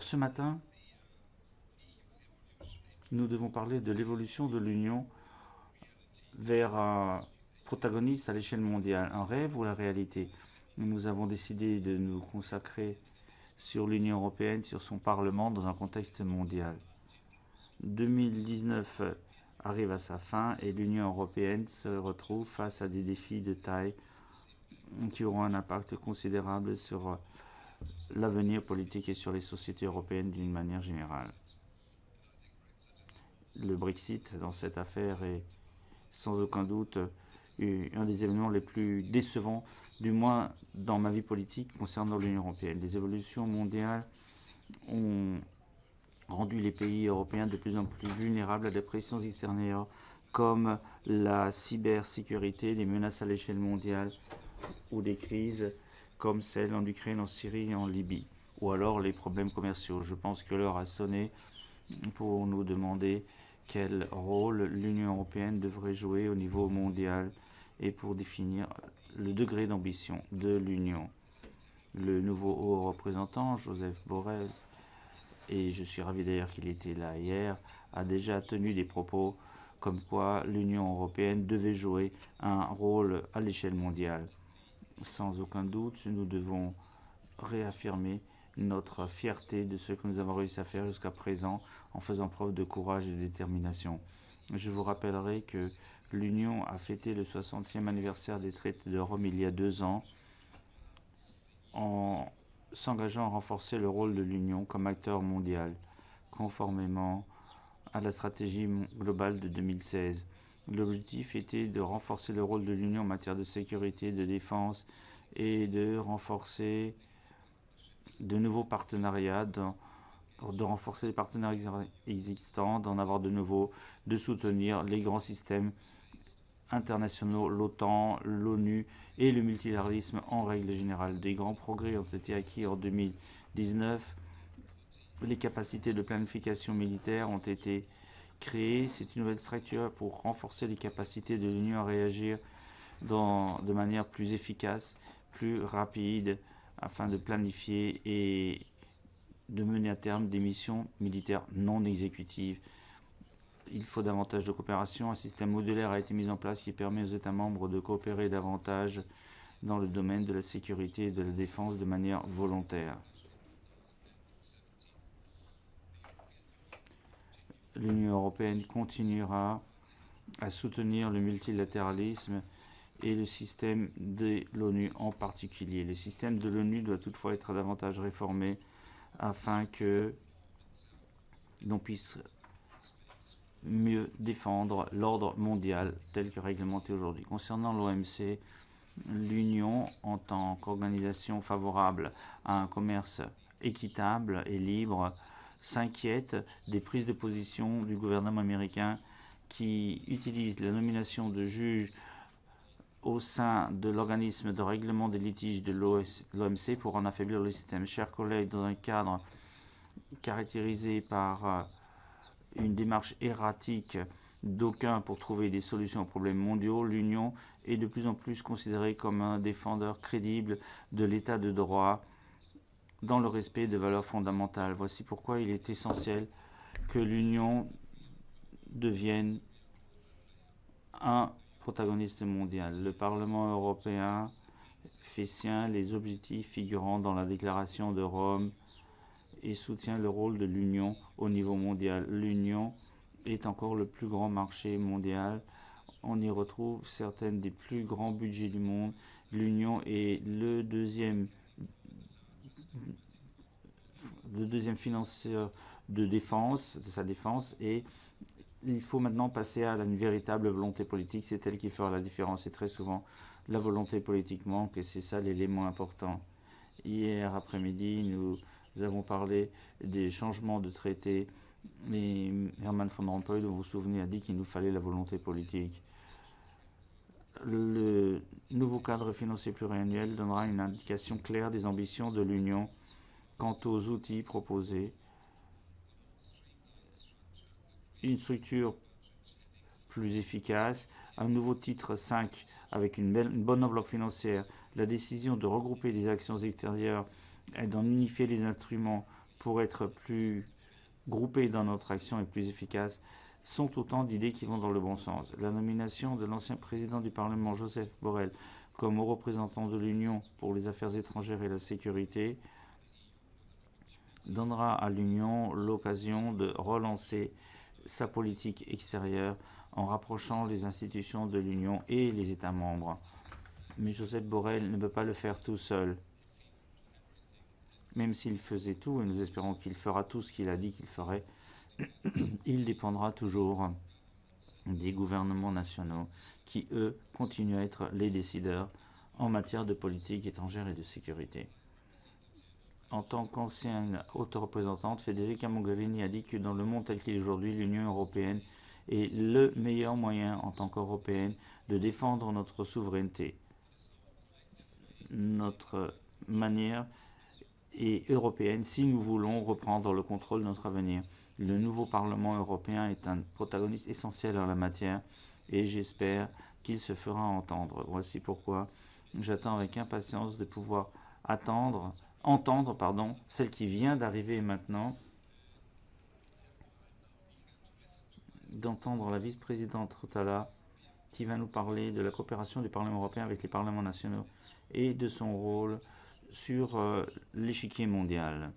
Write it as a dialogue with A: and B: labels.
A: ce matin, nous devons parler de l'évolution de l'Union vers un protagoniste à l'échelle mondiale, un rêve ou la réalité. Nous avons décidé de nous consacrer sur l'Union européenne, sur son Parlement dans un contexte mondial. 2019 arrive à sa fin et l'Union européenne se retrouve face à des défis de taille qui auront un impact considérable sur l'avenir politique et sur les sociétés européennes d'une manière générale. Le Brexit dans cette affaire est sans aucun doute un des événements les plus décevants, du moins dans ma vie politique concernant l'Union européenne. Les évolutions mondiales ont rendu les pays européens de plus en plus vulnérables à des pressions extérieures comme la cybersécurité, les menaces à l'échelle mondiale ou des crises comme celles en Ukraine, en Syrie et en Libye, ou alors les problèmes commerciaux. Je pense que l'heure a sonné pour nous demander quel rôle l'Union européenne devrait jouer au niveau mondial et pour définir le degré d'ambition de l'Union. Le nouveau haut représentant, Joseph Borrell, et je suis ravi d'ailleurs qu'il était là hier, a déjà tenu des propos comme quoi l'Union européenne devait jouer un rôle à l'échelle mondiale. Sans aucun doute, nous devons réaffirmer notre fierté de ce que nous avons réussi à faire jusqu'à présent en faisant preuve de courage et de détermination. Je vous rappellerai que l'Union a fêté le 60e anniversaire des traités de Rome il y a 2 ans en s'engageant à renforcer le rôle de l'Union comme acteur mondial, conformément à la stratégie globale de 2016. L'objectif était de renforcer le rôle de l'Union en matière de sécurité, de défense et de renforcer de nouveaux partenariats, de renforcer les partenariats existants, d'en avoir de nouveaux, de soutenir les grands systèmes internationaux, l'OTAN, l'ONU et le multilatéralisme en règle générale. Des grands progrès ont été acquis en 2019. Les capacités de planification militaire ont été créées. C'est une nouvelle structure pour renforcer les capacités de l'Union à réagir de manière plus efficace, plus rapide, afin de planifier et de mener à terme des missions militaires non exécutives. Il faut davantage de coopération. Un système modulaire a été mis en place qui permet aux États membres de coopérer davantage dans le domaine de la sécurité et de la défense de manière volontaire. L'Union européenne continuera à soutenir le multilatéralisme et le système de l'ONU en particulier. Le système de l'ONU doit toutefois être davantage réformé afin que l'on puisse mieux défendre l'ordre mondial tel que réglementé aujourd'hui. Concernant l'OMC, l'Union, en tant qu'organisation favorable à un commerce équitable et libre, s'inquiète des prises de position du gouvernement américain qui utilise la nomination de juges au sein de l'organisme de règlement des litiges de l'OMC pour en affaiblir le système. Chers collègues, dans un cadre caractérisé par une démarche erratique d'aucuns pour trouver des solutions aux problèmes mondiaux, l'Union est de plus en plus considérée comme un défendeur crédible de l'état de droit dans le respect de valeurs fondamentales. Voici pourquoi il est essentiel que l'Union devienne un protagoniste mondial. Le Parlement européen fait sien les objectifs figurant dans la déclaration de Rome et soutient le rôle de l'Union au niveau mondial. L'Union est encore le plus grand marché mondial. On y retrouve certains des plus grands budgets du monde. L'Union est le deuxième financeur de défense, de sa défense, et il faut maintenant passer à une véritable volonté politique. C'est elle qui fera la différence. Et très souvent, la volonté politique manque et c'est ça l'élément important. Hier après-midi, nous avons parlé des changements de traité. Et Herman Van Rompuy, dont vous vous souvenez, a dit qu'il nous fallait la volonté politique. Le nouveau cadre financier pluriannuel donnera une indication claire des ambitions de l'Union quant aux outils proposés. Une structure plus efficace, un nouveau titre 5 avec une bonne enveloppe financière, la décision de regrouper des actions extérieures et d'en unifier les instruments pour être plus groupés dans notre action et plus efficaces sont autant d'idées qui vont dans le bon sens. La nomination de l'ancien président du Parlement, Joseph Borrell, comme haut représentant de l'Union pour les affaires étrangères et la sécurité, donnera à l'Union l'occasion de relancer sa politique extérieure en rapprochant les institutions de l'Union et les États membres. Mais Joseph Borrell ne peut pas le faire tout seul. Même s'il faisait tout, et nous espérons qu'il fera tout ce qu'il a dit qu'il ferait, il dépendra toujours des gouvernements nationaux qui, eux, continuent à être les décideurs en matière de politique étrangère et de sécurité. En tant qu'ancienne haute représentante, Federica Mogherini a dit que dans le monde tel qu'il est aujourd'hui, l'Union européenne est le meilleur moyen en tant qu'Européenne de défendre notre souveraineté. Notre manière est européenne si nous voulons reprendre le contrôle de notre avenir. Le nouveau Parlement européen est un protagoniste essentiel en la matière et j'espère qu'il se fera entendre. Voici pourquoi j'attends avec impatience de pouvoir entendre celle qui vient d'arriver maintenant, d'entendre la vice-présidente Rotala qui va nous parler de la coopération du Parlement européen avec les parlements nationaux et de son rôle sur l'échiquier mondial.